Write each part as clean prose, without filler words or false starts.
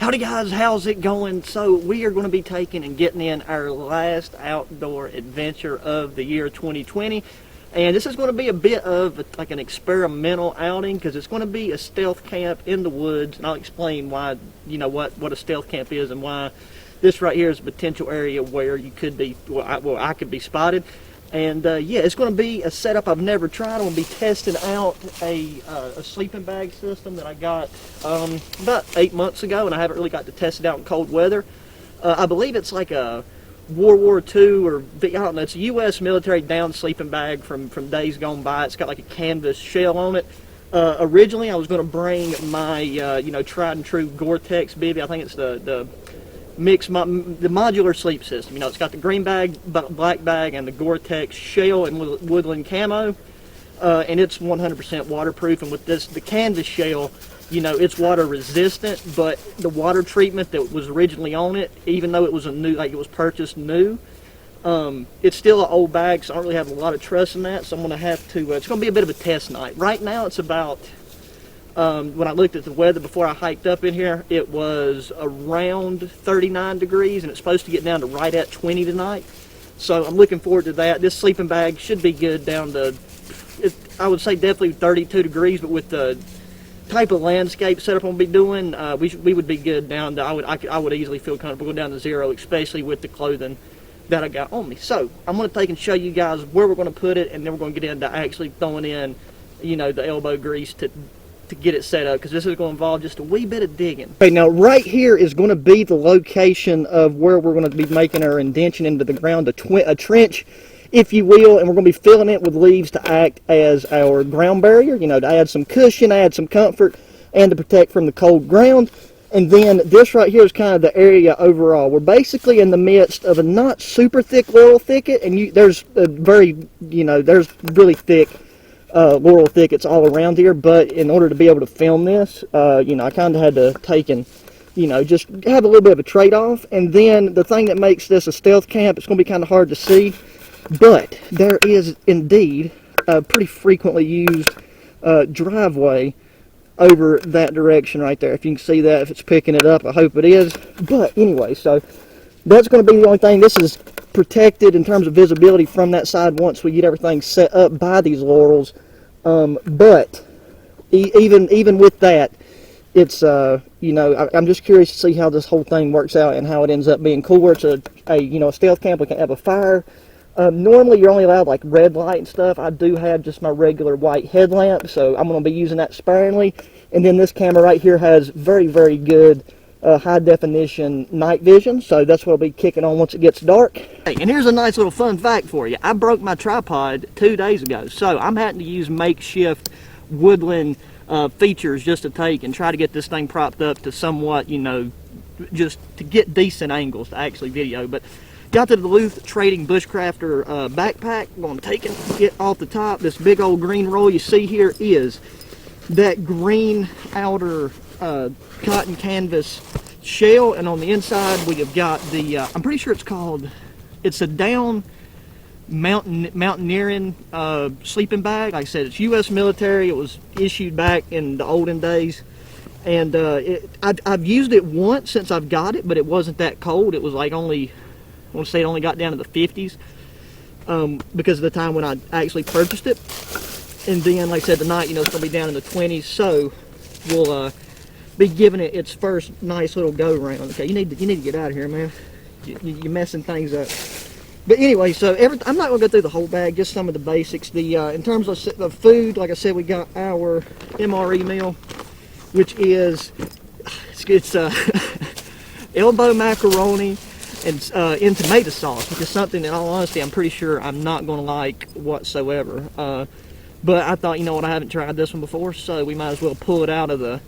Howdy guys, how's it going? So we are going to be taking and getting in our last outdoor adventure of the year 2020, and this is going to be a bit of like an experimental outing because it's going to be a stealth camp in the woods, and I'll explain why, you know, what a stealth camp is and why this right here is a potential area where you could be, I could be spotted. And yeah, it's going to be a setup I've never tried. I'm going to be testing out a sleeping bag system that I got about 8 months ago, and I haven't really got to test it out in cold weather. I believe it's like a World War II, or I don't know, it's a U.S. military down sleeping bag from days gone by. It's got like a canvas shell on it. Originally, I was going to bring my you know, tried and true Gore-Tex bivy. I think it's the modular sleep system. You know, it's got the green bag, black bag, and the Gore-Tex shell and woodland camo, and it's 100% waterproof. And with this, the canvas shell, you know, it's water resistant, but the water treatment that was originally on it, even though it was a new, like it was purchased new, it's still an old bag, so I don't really have a lot of trust in that. So I'm going to have to, it's going to be a bit of a test night. Right now it's about, when I looked at the weather before I hiked up in here, it was around 39 degrees, and it's supposed to get down to right at 20 tonight. So I'm looking forward to that. This sleeping bag should be good down to, I would say definitely 32 degrees, but with the type of landscape setup I'm going to be doing, we would be good down to, I would easily feel comfortable going down to 0, especially with the clothing that I got on me. So I'm going to take and show you guys where we're going to put it, and then we're going to get into actually throwing in, you know, the elbow grease to get it set up, because this is going to involve just a wee bit of digging. Okay, now right here is going to be the location of where we're going to be making our indention into the ground, a trench, if you will, and we're going to be filling it with leaves to act as our ground barrier, you know, to add some cushion, add some comfort, and to protect from the cold ground. And then this right here is kind of the area overall. We're basically in the midst of a not super thick laurel thicket, and there's a very, you know, there's really thick laurel thickets all around here, but in order to be able to film this, you know, I kind of had to take and, you know, just have a little bit of a trade-off. And then the thing that makes this a stealth camp, it's going to be kind of hard to see, but there is indeed a pretty frequently used driveway over that direction right there. If you can see that, if it's picking it up, I hope it is. But anyway, so that's going to be the only thing. This is protected in terms of visibility from that side once we get everything set up by these laurels. But even with that, it's you know, I'm just curious to see how this whole thing works out and how it ends up being cool. Where it's a you know, a stealth camp, we can have a fire. Normally you're only allowed like red light and stuff. I do have just my regular white headlamp, so I'm going to be using that sparingly. And then this camera right here has very, very good high definition night vision, so that's what I'll be kicking on once it gets dark. Hey, and here's a nice little fun fact for you. I broke my tripod 2 days ago, so I'm having to use makeshift woodland features just to take and try to get this thing propped up to somewhat, you know, just to get decent angles to actually video. But got the Duluth Trading Bushcrafter backpack. I'm going to take it off the top. This big old green roll you see here is that green outer cotton canvas shell, and on the inside we have got the I'm pretty sure it's a down mountaineering sleeping bag. Like I said, it's U.S. military. It was issued back in the olden days, and I've used it once since I've got it, but it wasn't that cold. It was like only, I want to say it only got down to the 50s because of the time when I actually purchased it. And then, like I said, tonight, you know, it's going to be down in the 20s, so we'll be giving it its first nice little go round. Okay, you need to get out of here, man. You're messing things up. But anyway, so I'm not going to go through the whole bag, just some of the basics. In terms of food, like I said, we got our MRE meal, which is it's elbow macaroni and in tomato sauce, which is something, in all honesty, I'm pretty sure I'm not going to like whatsoever. But I thought, you know what, I haven't tried this one before, so we might as well pull it out of the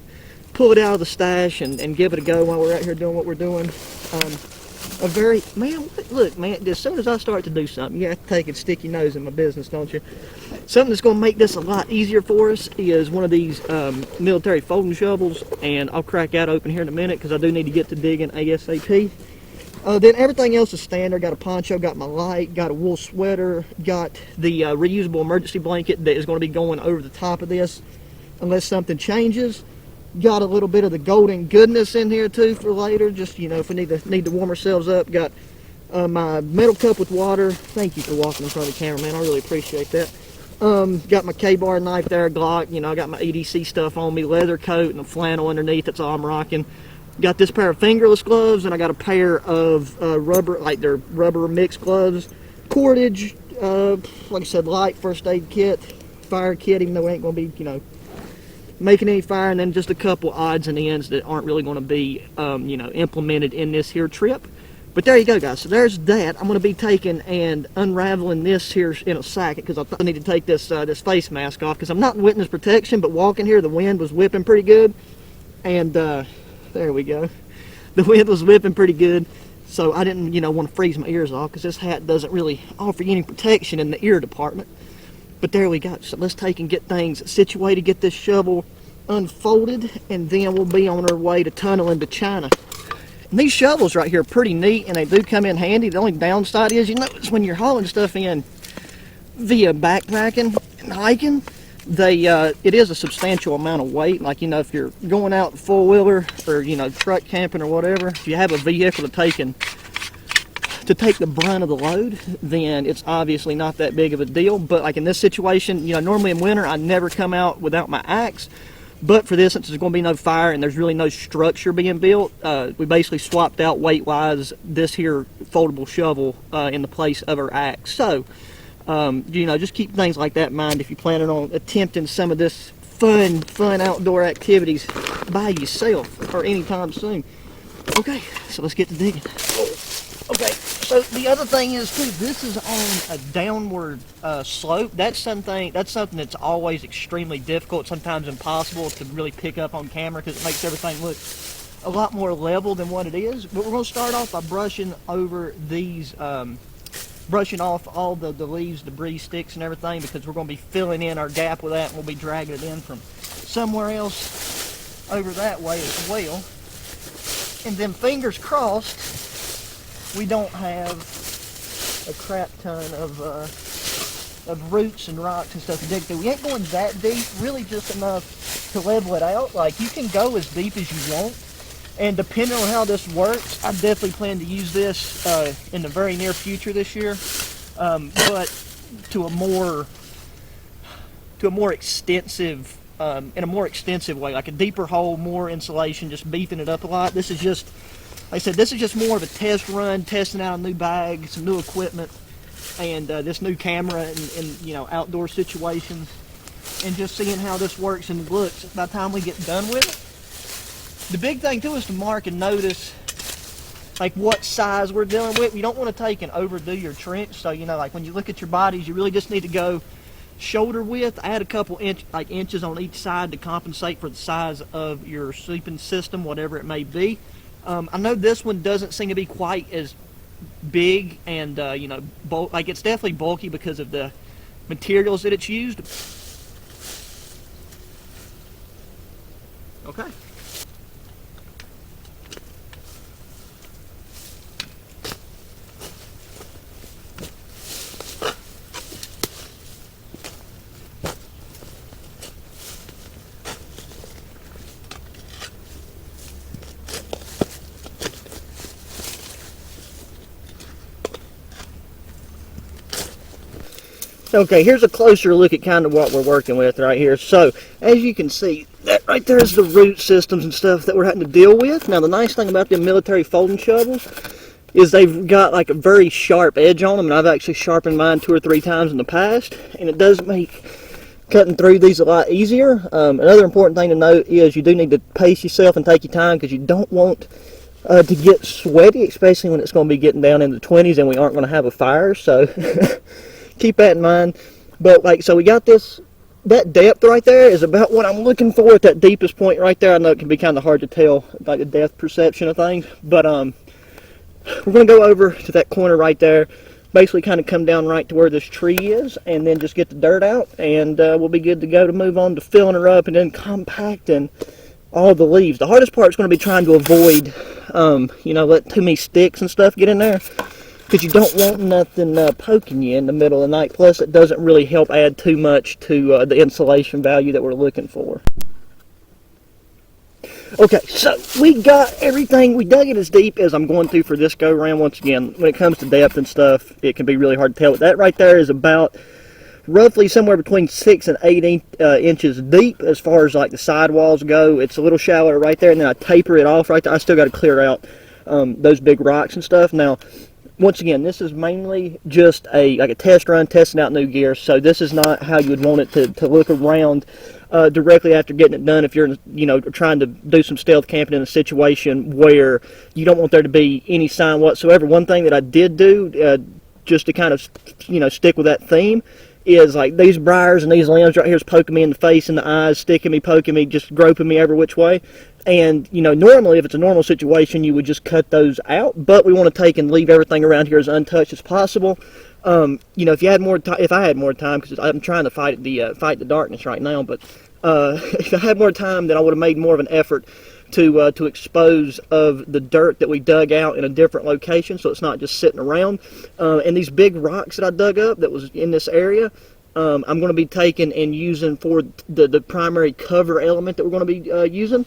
stash and give it a go while we're out here doing what we're doing. Look, man, as soon as I start to do something, you have to take and stick your nose in my business, don't you? Something that's going to make this a lot easier for us is one of these military folding shovels, and I'll crack that open here in a minute because I do need to get to digging ASAP. Then everything else is standard. Got a poncho, got my light, got a wool sweater, got the reusable emergency blanket that is going to be going over the top of this unless something changes. Got a little bit of the golden goodness in here too for later, just, you know, if we need to warm ourselves up. Got my metal cup with water. Thank you for walking in front of the camera, man. I really appreciate that. Got my K-bar knife there, Glock. You know, I got my EDC stuff on me, leather coat and a flannel underneath. That's all I'm rocking. Got this pair of fingerless gloves, and I got a pair of rubber, like they're rubber mixed gloves. Cordage, like I said, light first aid kit, fire kit, even though we ain't gonna be, you know, making any fire, and then just a couple odds and ends that aren't really going to be, you know, implemented in this here trip. But there you go, guys. So there's that. I'm going to be taking and unraveling this here in a second, because I need to take this this face mask off, because I'm not in witness protection, but walking here, the wind was whipping pretty good, and there we go. The wind was whipping pretty good, so I didn't, you know, want to freeze my ears off, because this hat doesn't really offer you any protection in the ear department. But there we go. So let's take and get things situated, get this shovel unfolded, and then we'll be on our way to tunneling to China. And these shovels right here are pretty neat, and they do come in handy. The only downside is, you notice when you're hauling stuff in via backpacking and hiking, it is a substantial amount of weight. Like, you know, if you're going out four-wheeler or, you know, truck camping or whatever, if you have a vehicle to take the brunt of the load, then it's obviously not that big of a deal. But like in this situation, you know, normally in winter I never come out without my axe, but for this, since there's going to be no fire and there's really no structure being built, we basically swapped out weight wise this here foldable shovel in the place of our axe. So you know, just keep things like that in mind if you're planning on attempting some of this fun outdoor activities by yourself or anytime soon. Okay, so let's get to digging. Okay, so the other thing is too, this is on a downward slope. That's something that's always extremely difficult, sometimes impossible to really pick up on camera, because it makes everything look a lot more level than what it is. But we're going to start off by brushing over these, brushing off all the leaves, debris, sticks, and everything, because we're going to be filling in our gap with that, and we'll be dragging it in from somewhere else over that way as well. And then fingers crossed, we don't have a crap ton of roots and rocks and stuff to dig through. We ain't going that deep, really just enough to level it out. Like, you can go as deep as you want, and depending on how this works, I definitely plan to use this in the very near future this year, but to a more extensive, in a more extensive way, like a deeper hole, more insulation, just beefing it up a lot. This is just, like I said, this is just more of a test run, testing out a new bag, some new equipment, and this new camera in you know, outdoor situations, and just seeing how this works and looks by the time we get done with it. The big thing too is to mark and notice like what size we're dealing with. You don't want to take and overdo your trench, so you know, like when you look at your bodies, you really just need to go shoulder width. Add a couple inches on each side to compensate for the size of your sleeping system, whatever it may be. I know this one doesn't seem to be quite as big and you know, like it's definitely bulky because of the materials that it's used. Okay. Okay, here's a closer look at kind of what we're working with right here. So, as you can see, that right there is the root systems and stuff that we're having to deal with. Now, the nice thing about the military folding shovels is they've got like a very sharp edge on them, and I've actually sharpened mine 2 or 3 times in the past, and it does make cutting through these a lot easier. Another important thing to note is you do need to pace yourself and take your time, because you don't want to get sweaty, especially when it's going to be getting down in the 20s and we aren't going to have a fire. So keep that in mind. But like, so we got this, that depth right there is about what I'm looking for at that deepest point right there. I know it can be kind of hard to tell, like the depth perception of things, but we're going to go over to that corner right there, basically kind of come down right to where this tree is, and then just get the dirt out, and we'll be good to go to move on to filling her up and then compacting all the leaves. The hardest part is going to be trying to avoid you know, let too many sticks and stuff get in there, because you don't want nothing poking you in the middle of the night. Plus, it doesn't really help add too much to the insulation value that we're looking for. Okay, so we got everything. We dug it as deep as I'm going through for this go round. Once again, when it comes to depth and stuff, it can be really hard to tell. But that right there is about roughly somewhere between 6 and 8 inches deep as far as like the sidewalls go. It's a little shallower right there, and then I taper it off right there. I still got to clear out those big rocks and stuff. Now, once again, this is mainly just like a test run, testing out new gear. So this is not how you would want it to look around directly after getting it done. If you're, trying to do some stealth camping in a situation where you don't want there to be any sign whatsoever. One thing that I did do, just to kind of, stick with that theme, is like these briars and these limbs right here is poking me in the face and the eyes, sticking me, poking me, just groping me every which way. And, normally if it's a normal situation, you would just cut those out, but we want to take and leave everything around here as untouched as possible. If you had more time, if I had more time, because I'm trying to fight the darkness right now, but if I had more time, then I would have made more of an effort to expose of the dirt that we dug out in a different location, so it's not just sitting around. And these big rocks that I dug up that was in this area, I'm going to be taking and using for the primary cover element that we're going to be using.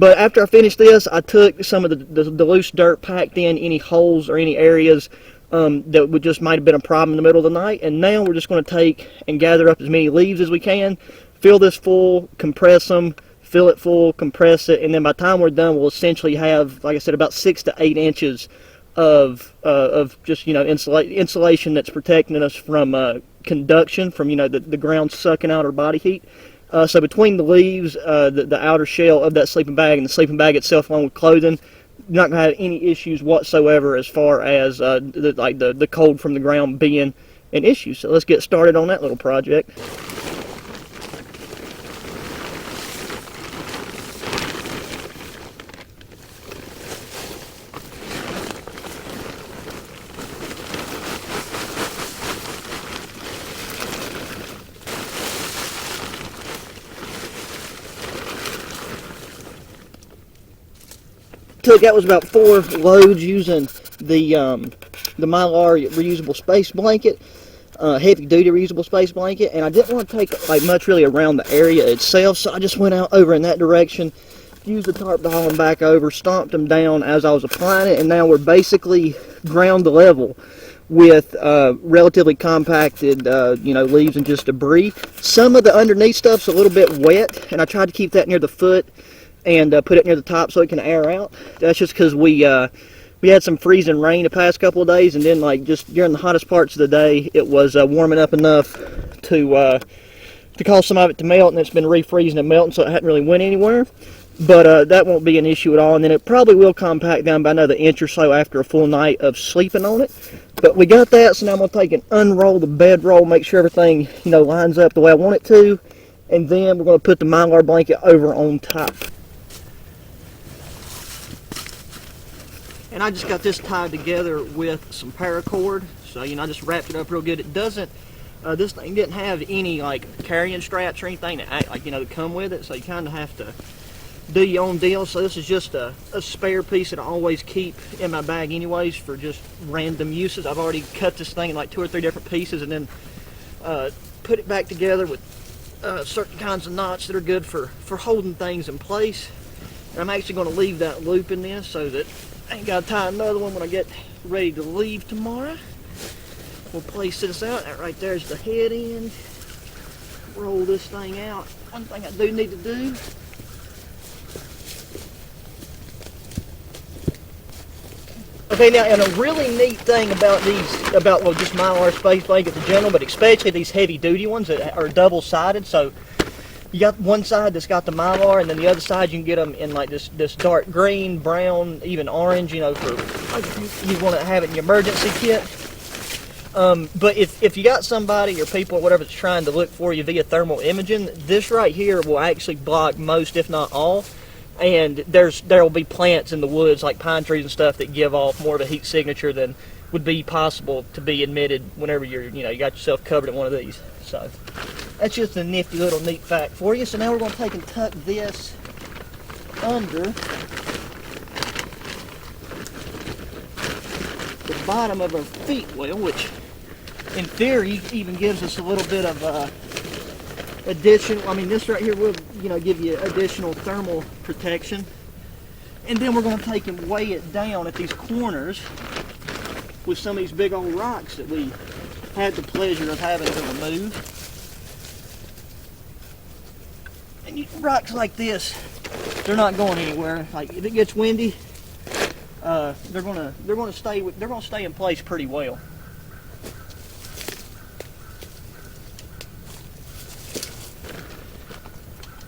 But after I finished this, I took some of the loose dirt, packed in any holes or any areas that would just might have been a problem in the middle of the night. And now we're just going to take and gather up as many leaves as we can, fill this full, compress them, fill it full, compress it, and then by the time we're done, we'll essentially have, like I said, about 6 to 8 inches of just insulation that's protecting us from conduction, from the ground sucking out our body heat. So between the leaves, the outer shell of that sleeping bag and the sleeping bag itself, along with clothing, you're not going to have any issues whatsoever as far as the cold from the ground being an issue. So let's get started on that little project. That was about 4 loads using the Mylar reusable space blanket, heavy duty reusable space blanket, and I didn't want to take like much really around the area itself, so I just went out over in that direction, used the tarp to haul them back over, stomped them down as I was applying it, and now we're basically ground to level with relatively compacted leaves and just debris. Some of the underneath stuff's a little bit wet, and I tried to keep that near the foot and put it near the top so it can air out. That's just because we had some freezing rain the past couple of days, and then like just during the hottest parts of the day, it was warming up enough to cause some of it to melt, and it's been refreezing and melting, so it hadn't really went anywhere. But that won't be an issue at all, and then it probably will compact down by another inch or so after a full night of sleeping on it. But we got that, so now I'm going to take and unroll the bedroll, make sure everything lines up the way I want it to, and then we're going to put the Mylar blanket over on top. And I just got this tied together with some paracord, so I just wrapped it up real good. It doesn't, this thing didn't have any like carrying straps or anything that that come with it, so you kind of have to do your own deal. So this is just a spare piece that I always keep in my bag anyways for just random uses. I've already cut this thing in like 2 or 3 different pieces, and then put it back together with certain kinds of knots that are good for holding things in place. And I'm actually going to leave that loop in this so that I ain't got to tie another one when I get ready to leave tomorrow. We'll place this out. That right there is the head end. Roll this thing out. One thing I do need to do, okay, now, and a really neat thing about these, well, just Mylar space blankets in general, but especially these heavy duty ones that are double-sided, so you got one side that's got the Mylar, and then the other side you can get them in like this dark green, brown, even orange, for you want to have it in your emergency kit. But if you got somebody or people or whatever that's trying to look for you via thermal imaging, this right here will actually block most, if not all. And there'll be plants in the woods like pine trees and stuff that give off more of a heat signature than would be possible to be emitted whenever you got yourself covered in one of these. So that's just a nifty little neat fact for you. So now we're going to take and tuck this under the bottom of our feet well, which in theory even gives us a little bit of additional, I mean, this right here will, you know, give you additional thermal protection. And then we're going to take and weigh it down at these corners with some of these big old rocks that we had the pleasure of having to remove. And rocks like this, they're not going anywhere. Like if it gets windy, they're gonna stay in place pretty well.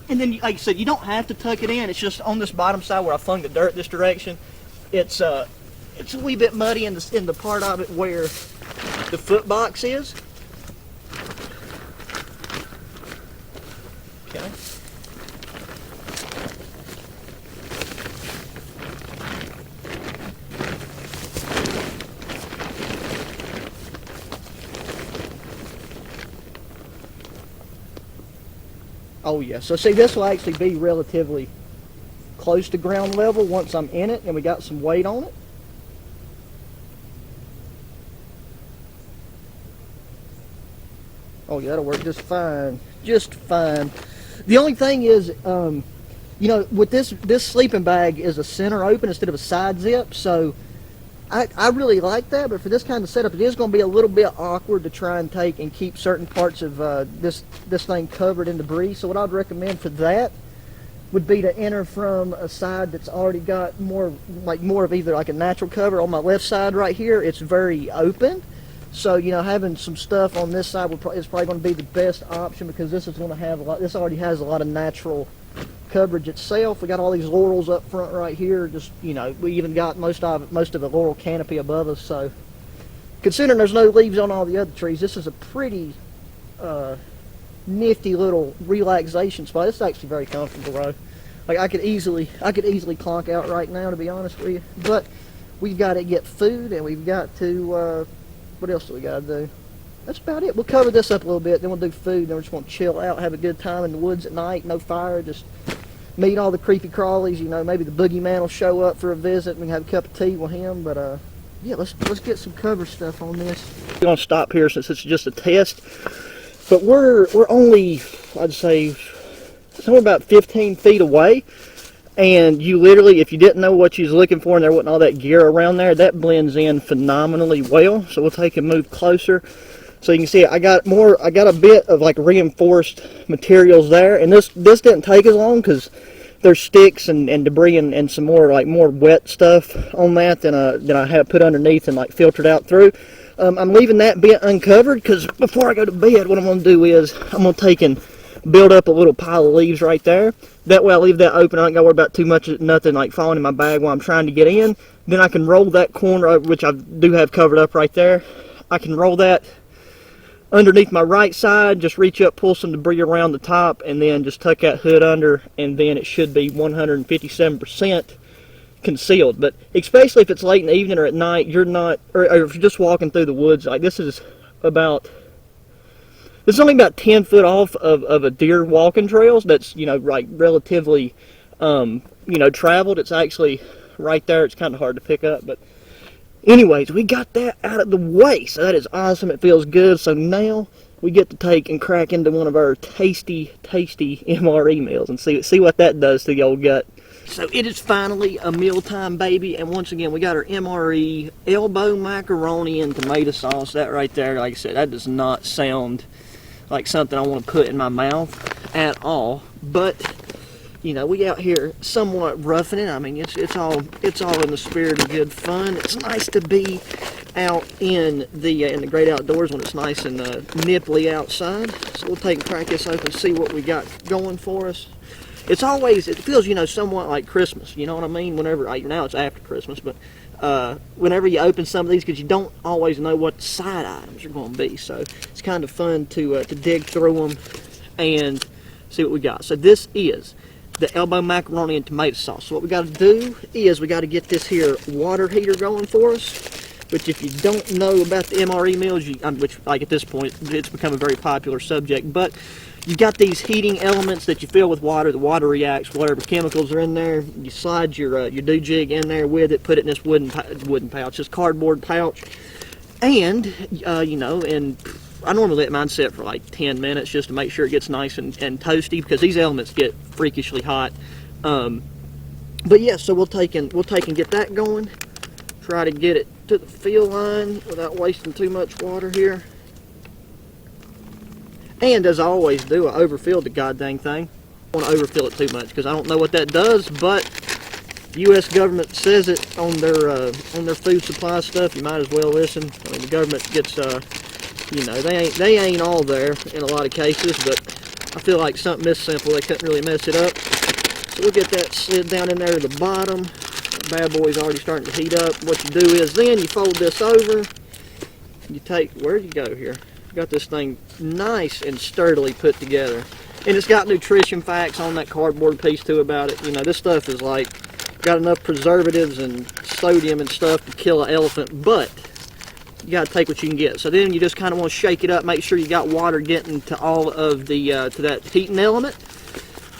And then, like I said, you don't have to tuck it in. It's just on this bottom side where I flung the dirt this direction. It's a wee bit muddy in the part of it where the foot box is. Okay. Oh yeah, so see, this will actually be relatively close to ground level once I'm in it and we got some weight on it. Oh yeah, that'll work just fine, just fine. The only thing is, you know, with this sleeping bag is a center open instead of a side zip, so I really like that, but for this kind of setup, it is going to be a little bit awkward to try and take and keep certain parts of this thing covered in debris. So what I'd recommend for that would be to enter from a side that's already got more of either like a natural cover. On my left side right here, it's very open. So, you know, having some stuff on this side is probably going to be the best option, because this is going to have this already has a lot of natural coverage itself. We got all these laurels up front right here. Just, you know, we even got most of the laurel canopy above us. So considering there's no leaves on all the other trees, this is a pretty nifty little relaxation spot. It's actually very comfortable, though. Like I could easily clonk out right now, to be honest with you. But we've got to get food, and we've got to what else do we got to do? That's about it. We'll cover this up a little bit, then we'll do food, then we're just going to chill out, have a good time in the woods at night, no fire, just meet all the creepy crawlies. You know, maybe the boogeyman will show up for a visit, and we can have a cup of tea with him. But yeah, let's get some cover stuff on this. We're going to stop here since it's just a test, but we're only, I'd say, somewhere about 15 feet away. And you literally, if you didn't know what you was looking for and there wasn't all that gear around there, that blends in phenomenally well. So we'll take and move closer. So you can see I got a bit of like reinforced materials there, and this didn't take as long because there's sticks and debris and some more wet stuff on that than I have put underneath and like filtered out through. I'm leaving that bit uncovered because before I go to bed, what I'm going to do is I'm going to take and build up a little pile of leaves right there. That way I leave that open. I don't got to worry about too much, nothing like falling in my bag while I'm trying to get in. Then I can roll that corner, which I do have covered up right there. I can roll that underneath my right side, just reach up, pull some debris around the top, and then just tuck that hood under, and then it should be 157% concealed. But especially if it's late in the evening or at night, you're not, or if you're just walking through the woods, like this is only about 10 foot off of a deer walking trails that's, you know, like relatively, you know, traveled. It's actually right there. It's kind of hard to pick up, but anyways, we got that out of the way, so that is awesome. It feels good. So now we get to take and crack into one of our tasty MRE meals and see what that does to the old gut. So it is finally a mealtime, baby, and once again we got our MRE elbow macaroni and tomato sauce. That right there, like I said, that does not sound like something I want to put in my mouth at all. But you know, we out here somewhat roughing it. I mean, it's all in the spirit of good fun. It's nice to be out in the great outdoors when it's nice and nipply outside. So we'll take and crack this open, see what we got going for us. It feels, you know, somewhat like Christmas. You know what I mean? Whenever, like now it's after Christmas, but whenever you open some of these, because you don't always know what the side items are going to be. So it's kind of fun to dig through them and see what we got. So this is the elbow macaroni and tomato sauce. So what we got to do is we got to get this here water heater going for us, which if you don't know about the MRE meals, which like at this point it's become a very popular subject, but you got these heating elements that you fill with water. The water reacts, whatever chemicals are in there. You slide your do-jig in there with it, put it in this wooden pouch, this cardboard pouch, and you know, and I normally let mine sit for like 10 minutes just to make sure it gets nice and toasty, because these elements get freakishly hot. But yeah, so we'll take and get that going. Try to get it to the fill line without wasting too much water here. And as I always do, I overfill the goddamn thing. I don't want to overfill it too much because I don't know what that does, but the U.S. government says it on their food supply stuff. You might as well listen. I mean, the government gets, you know, they ain't all there in a lot of cases, but I feel like something this simple, they couldn't really mess it up. So we'll get that slid down in there to the bottom. That bad boy's already starting to heat up. What you do is then you fold this over. You take, where'd you go here? Got this thing nice and sturdily put together. And it's got nutrition facts on that cardboard piece too about it. You know, this stuff is like, got enough preservatives and sodium and stuff to kill an elephant, but you gotta take what you can get. So then you just kind of want to shake it up, make sure you got water getting to all of the, to that heating element.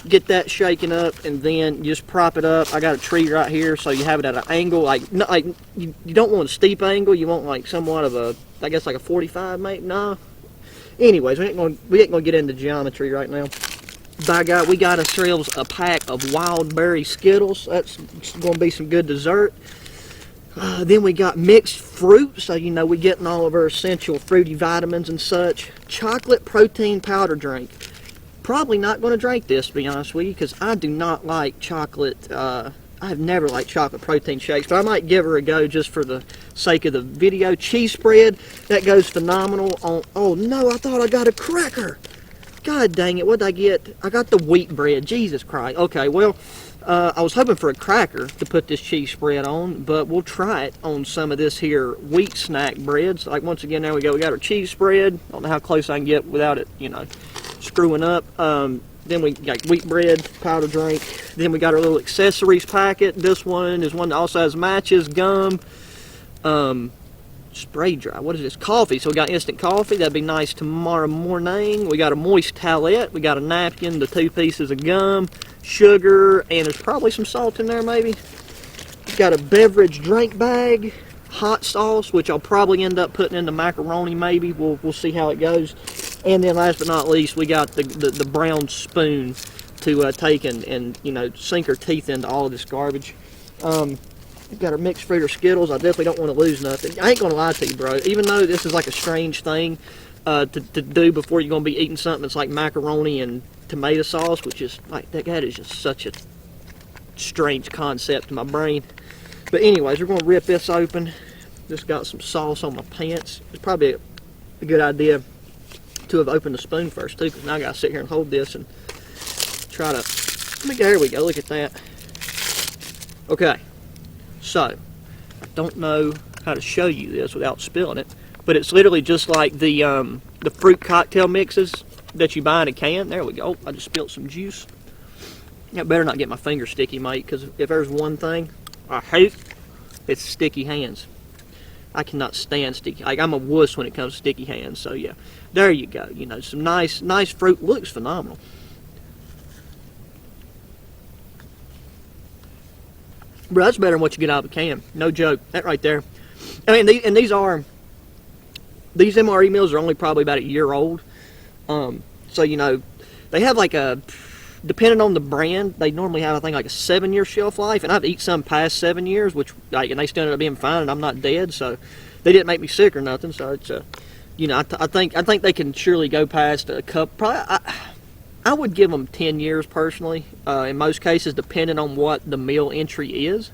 Get that shaken up, and then you just prop it up. I got a tree right here, so you have it at an angle, like, not like you don't want a steep angle. You want like somewhat of a, I guess like a 45, mate. No. Anyways, we ain't gonna get into geometry right now. By God, we got ourselves a pack of wild berry Skittles. That's gonna be some good dessert. Then we got mixed fruit, so you know we're getting all of our essential fruity vitamins and such. Chocolate protein powder drink. Probably not going to drink this, to be honest with you, because I do not like chocolate. I've never liked chocolate protein shakes, but I might give her a go just for the sake of the video. Cheese spread, that goes phenomenal on. Oh no, I thought I got a cracker. God dang it, what did I get? I got the wheat bread. Jesus Christ. Okay, well, I was hoping for a cracker to put this cheese spread on, but we'll try it on some of this here wheat snack breads. Like, once again, there we go. We got our cheese spread. I don't know how close I can get without it, you know, screwing up. Then we got wheat bread, powder drink. Then we got our little accessories packet. This one is one that also has matches, gum, spray dry. What is this? Coffee. So we got instant coffee. That'd be nice tomorrow morning. We got a moist towelette. We got a napkin, the 2 pieces of gum, sugar, and there's probably some salt in there maybe. We've got a beverage drink bag, hot sauce, which I'll probably end up putting in the macaroni maybe. We'll see how it goes. And then last but not least, we got the brown spoon to take and you know, sink our teeth into all of this garbage. We've got our mixed fruit or Skittles. I definitely don't want to lose nothing. I ain't going to lie to you, bro. Even though this is like a strange thing to do before you're going to be eating something that's like macaroni and tomato sauce, which is like, that is just such a strange concept to my brain. But anyways, we're going to rip this open. Just got some sauce on my pants. It's probably a good idea to have opened the spoon first too, because now I got to sit here and hold this and try to, there we go, look at that. Okay, so I don't know how to show you this without spilling it, but it's literally just like the fruit cocktail mixes that you buy in a can. There we go. I just spilled some juice. I better not get my finger sticky, mate, because if there's one thing I hate, it's sticky hands. I cannot stand sticky. Like, I'm a wuss when it comes to sticky hands. So yeah, there you go. You know, some nice fruit. Looks phenomenal. Bro, that's better than what you get out of a can. No joke. That right there. I mean, these MRE meals are only probably about a year old. So you know, they have like a, depending on the brand, they normally have, I think, like a 7-year shelf life, and I've eaten some past 7 years, which, like, and they still ended up being fine, and I'm not dead, so they didn't make me sick or nothing. So it's you know, I think they can surely go past a cup. Probably, I would give them 10 years personally, in most cases, depending on what the meal entry is.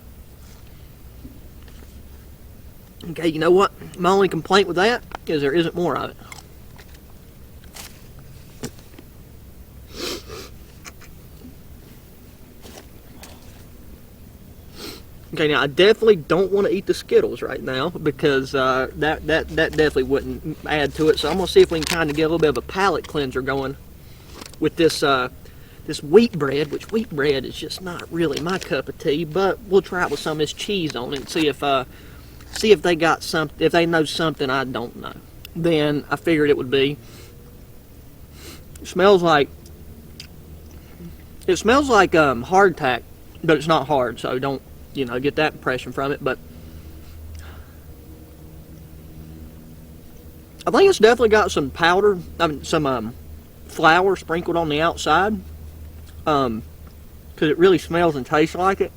Okay, you know what? My only complaint with that is there isn't more of it. Okay, now I definitely don't want to eat the Skittles right now because that definitely wouldn't add to it. So I'm gonna see if we can kind of get a little bit of a palate cleanser going with this this wheat bread, which wheat bread is just not really my cup of tea. But we'll try it with some of this cheese on it and see if they got something, if they know something I don't know. Then I figured it would be. It smells like hardtack, but it's not hard, so don't, you know, get that impression from it. But I think it's definitely got some powder, some flour sprinkled on the outside, because it really smells and tastes like it.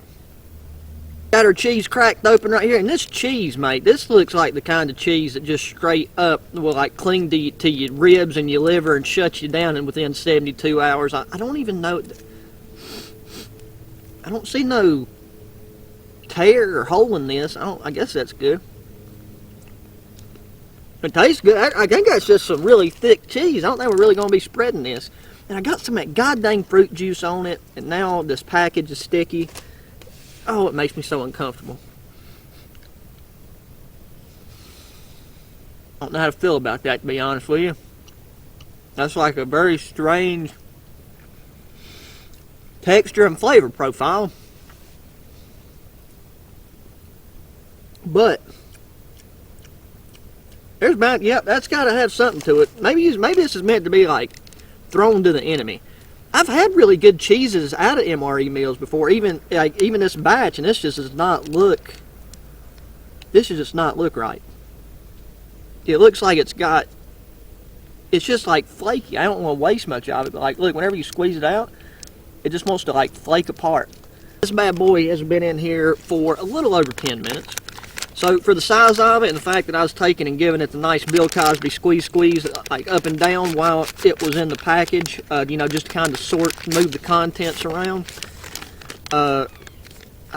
Got our cheese cracked open right here, and this cheese, mate, this looks like the kind of cheese that just straight up will like cling to your ribs and your liver and shut you down in within 72 hours. I don't even know. I don't see no tear or hole in this. I guess that's good. It tastes good. I think that's just some really thick cheese. I don't think we're really going to be spreading this. And I got some of that goddamn fruit juice on it, and now this package is sticky. Oh, it makes me so uncomfortable. I don't know how to feel about that, to be honest with you. That's like a very strange texture and flavor profile. But there's about, yep, that's got to have something to it. Maybe this is meant to be like thrown to the enemy. I've had really good cheeses out of MRE meals before, even this batch, and this just does not look. This does just not look right. It looks like it's just like flaky. I don't want to waste much of it, but like, look, whenever you squeeze it out, it just wants to like flake apart. This bad boy has been in here for a little over 10 minutes. So for the size of it and the fact that I was taking and giving it the nice Bill Cosby squeeze like up and down while it was in the package, you know, just to kind of move the contents around, I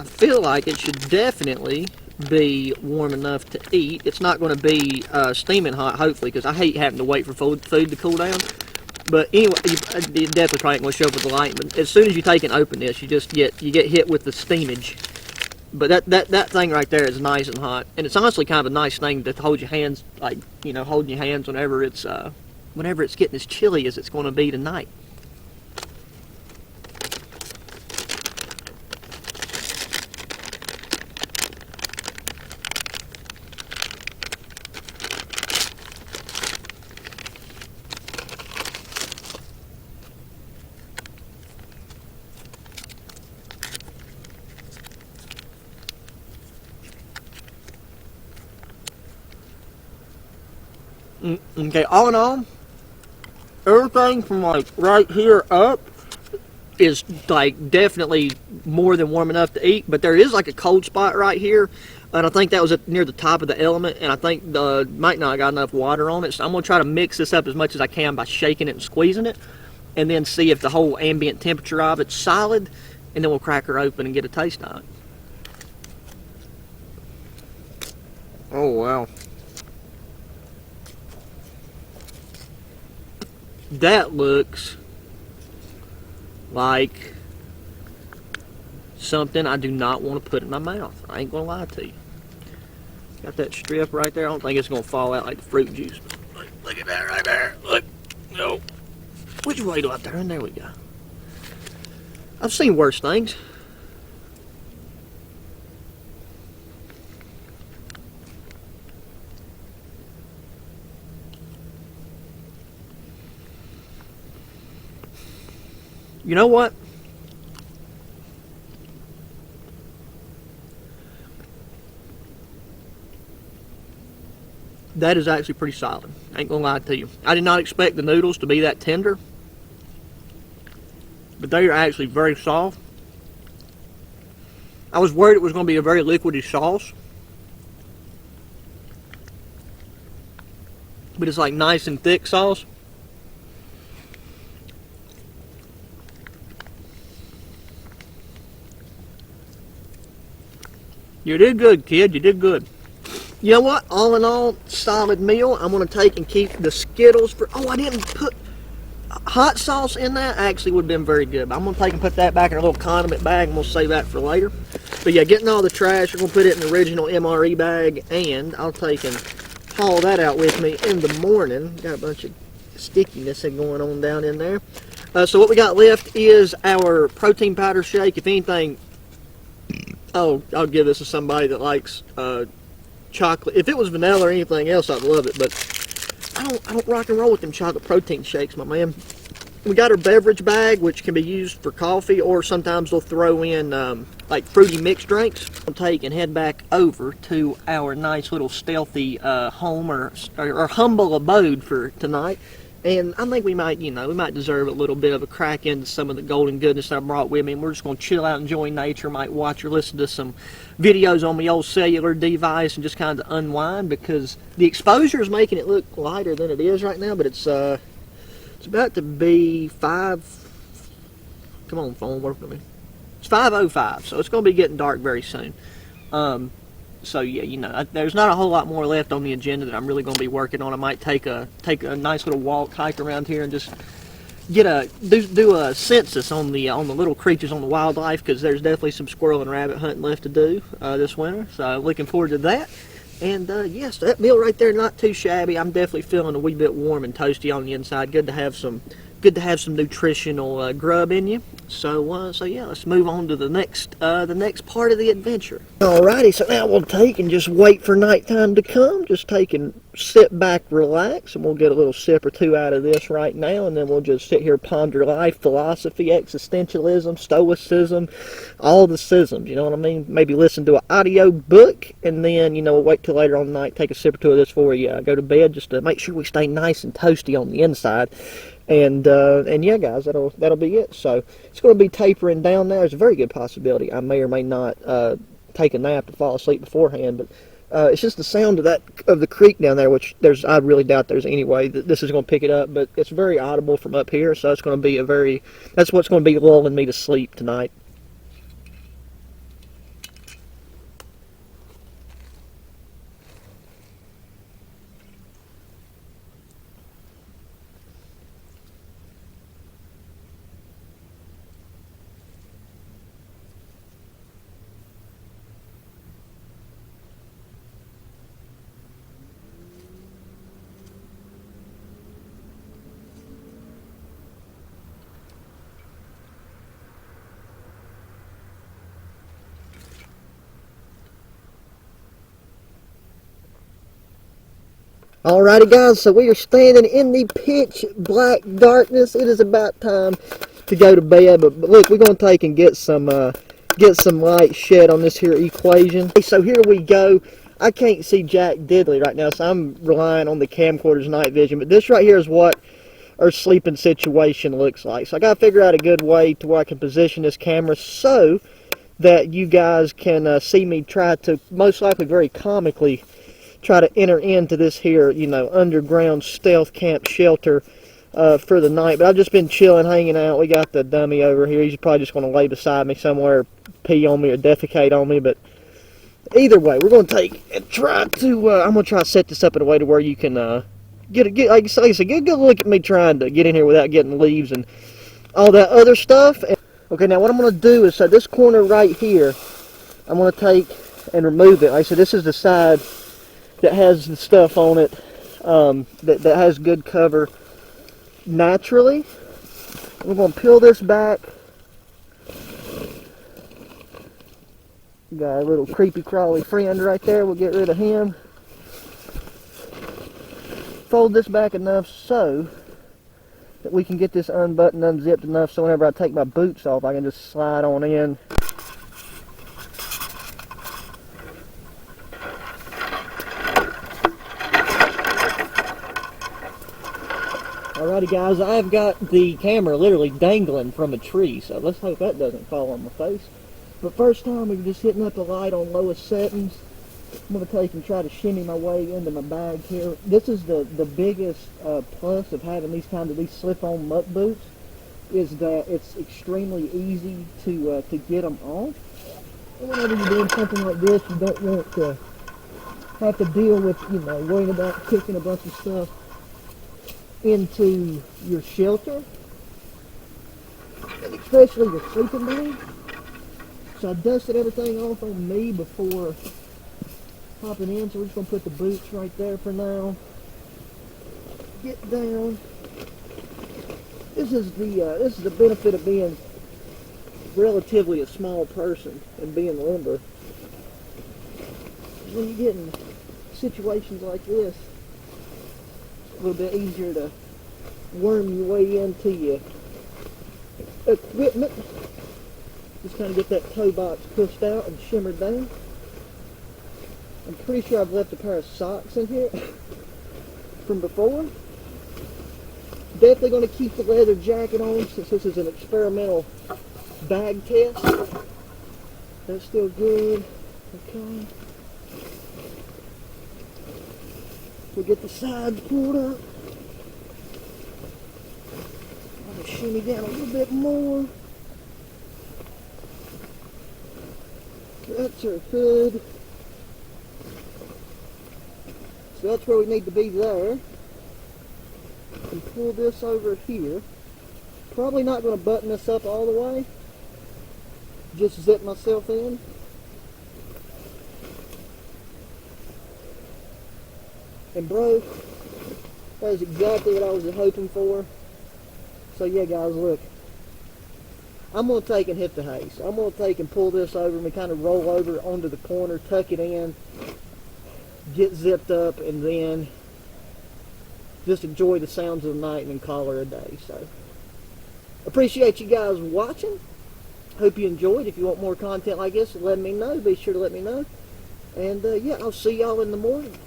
feel like it should definitely be warm enough to eat. It's not going to be steaming hot, hopefully, because I hate having to wait for food to cool down. But anyway, you definitely probably ain't going to show up with the light. But as soon as you take and open this, you get hit with the steamage. But that thing right there is nice and hot, and it's honestly kind of a nice thing to hold your hands, like, you know, holding your hands whenever it's getting as chilly as it's going to be tonight. Okay, all in all, everything from like right here up is like definitely more than warm enough to eat, but there is like a cold spot right here, and I think that was near the top of the element, and I think might not have got enough water on it, so I'm going to try to mix this up as much as I can by shaking it and squeezing it, and then see if the whole ambient temperature of it's solid, and then we'll crack her open and get a taste on it. Oh wow. That looks like something I do not want to put in my mouth. I ain't gonna lie to you. Got that strip right there. I don't think it's gonna fall out like the fruit juice. Look at that right there. Look. No. Which way do I turn? There we go. I've seen worse things. You know what? That is actually pretty solid. I ain't gonna lie to you. I did not expect the noodles to be that tender, but they are actually very soft. I was worried it was gonna be a very liquidy sauce, but it's like nice and thick sauce. You did good, kid. You did good. You know what? All in all, solid meal. I'm going to take and keep the Skittles for... Oh, I didn't put hot sauce in that. Actually would have been very good. But I'm going to take and put that back in a little condiment bag, and we'll save that for later. But yeah, getting all the trash, we're going to put it in the original MRE bag, and I'll take and haul that out with me in the morning. Got a bunch of stickiness going on down in there. So what we got left is our protein powder shake. If anything... Oh, I'll give this to somebody that likes chocolate. If it was vanilla or anything else, I'd love it. But I don't rock and roll with them chocolate protein shakes, my man. we got our beverage bag, which can be used for coffee, or sometimes they'll throw in like fruity mixed drinks. We'll take and head back over to our nice little stealthy home or humble abode for tonight. And I think we might, we might deserve a little bit of a crack into some of the golden goodness I brought with me. And we're just going to chill out, enjoy nature, might watch or listen to some videos on my old cellular device and just kind of unwind, because the exposure is making it look lighter than it is right now, but it's about to be 5, come on phone, work with me. It's 5:05, so it's going to be getting dark very soon. So yeah, there's not a whole lot more left on the agenda that I'm really going to be working on. I might take a nice little walk, hike around here, and just do a census on the little creatures, on the wildlife, because there's definitely some squirrel and rabbit hunting left to do this winter. So looking forward to that. And yes, that meal right there, not too shabby. I'm definitely feeling a wee bit warm and toasty on the inside. Good to have some nutritional grub in you. So yeah, let's move on to the next part of the adventure. Alrighty, so now we'll take and just wait for nighttime to come. Just take and sit back, relax, and we'll get a little sip or two out of this right now, and then we'll just sit here, ponder life, philosophy, existentialism, stoicism, all the sisms, you know what I mean? Maybe listen to an audio book, and then, we'll wait till later on the night, take a sip or two of this before we go to bed, just to make sure we stay nice and toasty on the inside. And yeah, guys, that'll be it. So it's going to be tapering down now. There's a very good possibility I may or may not take a nap to fall asleep beforehand, but it's just the sound of the creek down there, which I really doubt there's any way that this is going to pick it up, but it's very audible from up here, so it's going to be that's what's going to be lulling me to sleep tonight. Alrighty, guys, so we are standing in the pitch black darkness. It is about time to go to bed, but look, we're going to take and get some light shed on this here equation. So here we go. I can't see Jack Diddley right now, so I'm relying on the camcorder's night vision, but this right here is what our sleeping situation looks like. So I got to figure out a good way to where I can position this camera so that you guys can see me try to, most likely very comically, try to enter into this here, underground stealth camp shelter for the night. But I've just been chilling, hanging out. We got the dummy over here. He's probably just going to lay beside me somewhere, pee on me or defecate on me. But either way, we're going to take and try to, I'm going to try to set this up in a way to where you can get like I said, get a good look at me trying to get in here without getting leaves and all that other stuff. Okay, now what I'm going to do is, so this corner right here, I'm going to take and remove it. Like I said, this is the side that has the stuff on it, that has good cover naturally. We're going to peel this back. Got a little creepy crawly friend right there. We'll get rid of him. Fold this back enough so that we can get this unbuttoned, unzipped enough so whenever I take my boots off, I can just slide on in. Alrighty, guys, I've got the camera literally dangling from a tree, so let's hope that doesn't fall on my face. But first time, we're just hitting up the light on lowest settings. I'm going to take and try to shimmy my way into my bag here. This is the biggest plus of having these slip-on muck boots, is that it's extremely easy to get them off. And whenever you're doing something like this, you don't want to have to deal with, worrying about kicking a bunch of stuff into your shelter, and especially your sleeping bag. So I dusted everything off on me before hopping in, so we're just going to put the boots right there for now. Get down. This is the benefit of being relatively a small person and being limber. When you get in situations like this, a little bit easier to worm your way into your equipment. Just kind of get that toe box pushed out and shimmered down. I'm pretty sure I've left a pair of socks in here from before. Definitely going to keep the leather jacket on since this is an experimental bag test. That's still good. Okay. We'll get the sides pulled up. I'm going to shimmy down a little bit more. That's our hood. So that's where we need to be there. And pull this over here. Probably not going to button this up all the way. Just zip myself in. And bro, that is exactly what I was hoping for. So yeah guys, look. I'm going to take and hit the hay. So I'm going to take and pull this over and we kind of roll over onto the corner, tuck it in, get zipped up, and then just enjoy the sounds of the night and then call her a day. So appreciate you guys watching. Hope you enjoyed. If you want more content like this, let me know. Be sure to let me know. And yeah, I'll see y'all in the morning.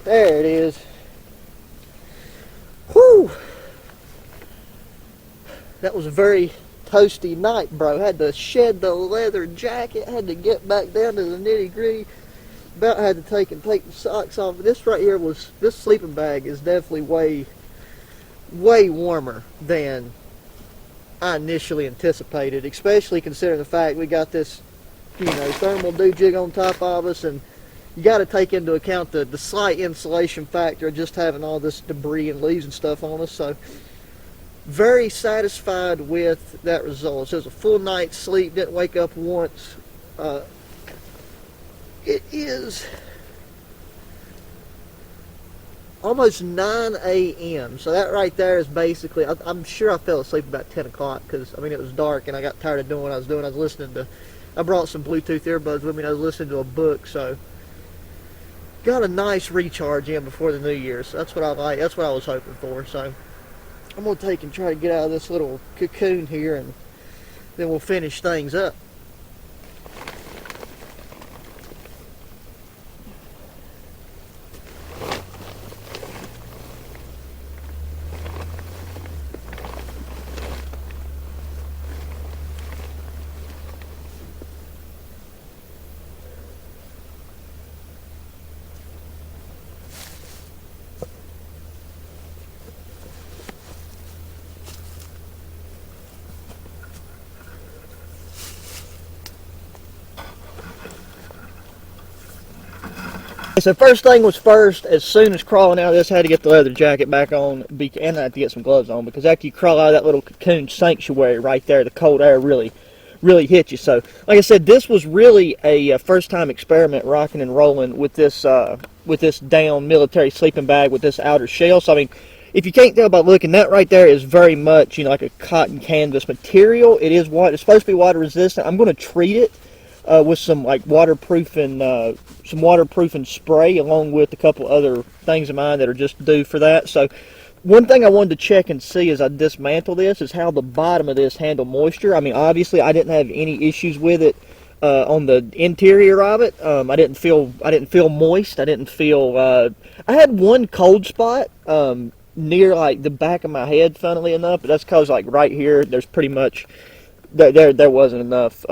There it is. Whew. That was a very toasty night, bro. Had to shed the leather jacket, had to get back down to the nitty gritty. About had to take the socks off. This right here was, this sleeping bag is definitely way warmer than I initially anticipated, especially considering the fact we got this, you know, thermal do-jig on top of us, and you got to take into account the slight insulation factor of just having all this debris and leaves and stuff on us. So very satisfied with that result. So it was a full night's sleep, didn't wake up once. It is almost 9 a.m. So that right there is basically, I'm sure I fell asleep about 10 o'clock because, I mean, it was dark and I got tired of doing what I was doing. I was listening to, I brought some Bluetooth earbuds with me and I was listening to a book, so got a nice recharge in before the new year. So that's what I like, that's what I was hoping for. So I'm going to take and try to get out of this little cocoon here, and then we'll finish things up. So first thing was first, as soon as crawling out of this, I had to get the leather jacket back on, and I had to get some gloves on, because after you crawl out of that little cocoon sanctuary right there, the cold air really hit you. So like I said, this was really a first time experiment rocking and rolling with this down military sleeping bag with this outer shell. So I mean, if you can't tell by looking, that right there is very much, you know, like a cotton canvas material. It is what it's supposed to be, water resistant. I'm going to treat it with some like waterproofing spray, along with a couple other things of mine that are just due for that. So one thing I wanted to check and see as I dismantle this is how the bottom of this handle moisture. I mean, obviously I didn't have any issues with it on the interior of it. I didn't feel moist. I didn't feel. I had one cold spot near like the back of my head, funnily enough, but that's because like right here, there's pretty much there wasn't enough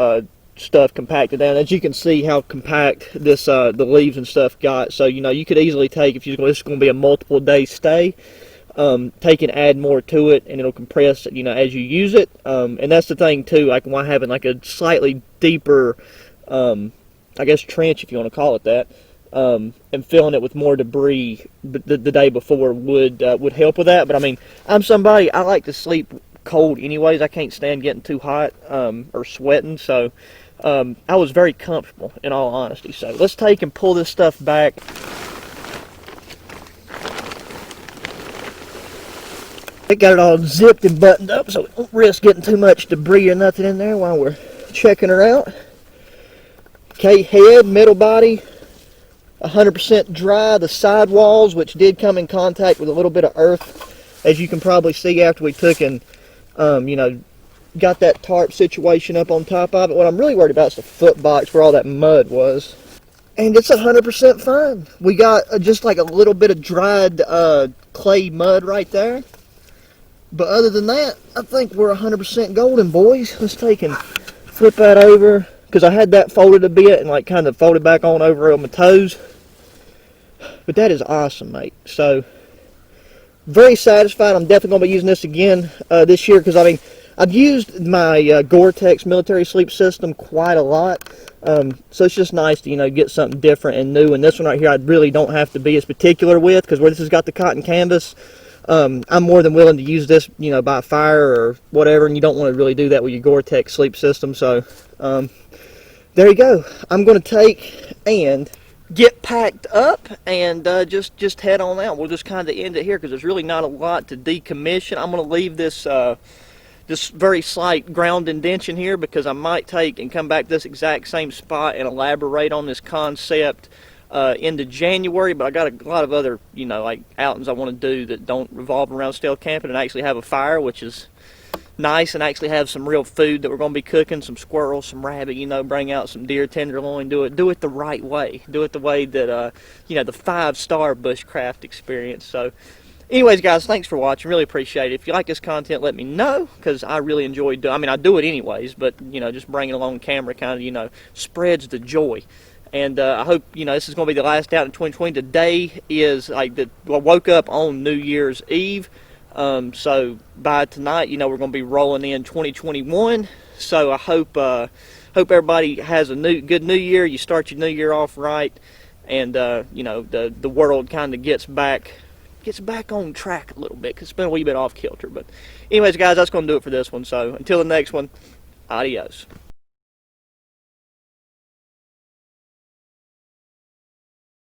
stuff compacted down. As you can see how compact this the leaves and stuff got. So you could easily take, if this is going to be a multiple day stay, take and add more to it, and it'll compress as you use it. And that's the thing too, like why having like a slightly deeper I guess trench, if you want to call it that, and filling it with more debris the day before would help with that. But I mean, I'm somebody, I like to sleep cold anyways. I can't stand getting too hot or sweating, so I was very comfortable in all honesty. So let's take and pull this stuff back. I got it all zipped and buttoned up so we don't risk getting too much debris or nothing in there while we're checking her out. Okay, head, middle body, 100% dry. The side walls, which did come in contact with a little bit of earth, as you can probably see after we took and got that tarp situation up on top of it. What I'm really worried about is the foot box where all that mud was. And it's 100% fine. We got just like a little bit of dried clay mud right there. But other than that, I think we're 100% golden, boys. Let's take and flip that over, because I had that folded a bit and like kind of folded back on over on my toes. But that is awesome, mate. So very satisfied. I'm definitely going to be using this again this year, because I mean, I've used my Gore-Tex military sleep system quite a lot. So it's just nice to get something different and new. And this one right here, I really don't have to be as particular with, because where this has got the cotton canvas, I'm more than willing to use this, by fire or whatever, and you don't want to really do that with your Gore-Tex sleep system. So there you go. I'm going to take and get packed up and just head on out. We'll just kind of end it here because there's really not a lot to decommission. I'm going to leave this this very slight ground indentation here, because I might take and come back to this exact same spot and elaborate on this concept into January. But I got a lot of other like outings I want to do that don't revolve around stealth camping, and actually have a fire, which is nice, and actually have some real food that we're going to be cooking, some squirrels, some rabbit, bring out some deer tenderloin, do it the right way, do it the way that the 5-star bushcraft experience. So anyways, guys, thanks for watching. Really appreciate it. If you like this content, let me know, because I really enjoy doing. I mean, I do it anyways, but just bringing along camera kind of spreads the joy. And I hope this is going to be the last out in 2020. Today is like I woke up on New Year's Eve, so by tonight, we're going to be rolling in 2021. So I hope everybody has a good New Year. You start your New Year off right, and the world kind of gets back on track a little bit, because it's been a wee bit off kilter. But anyways, guys, that's going to do it for this one. So until the next one, adios.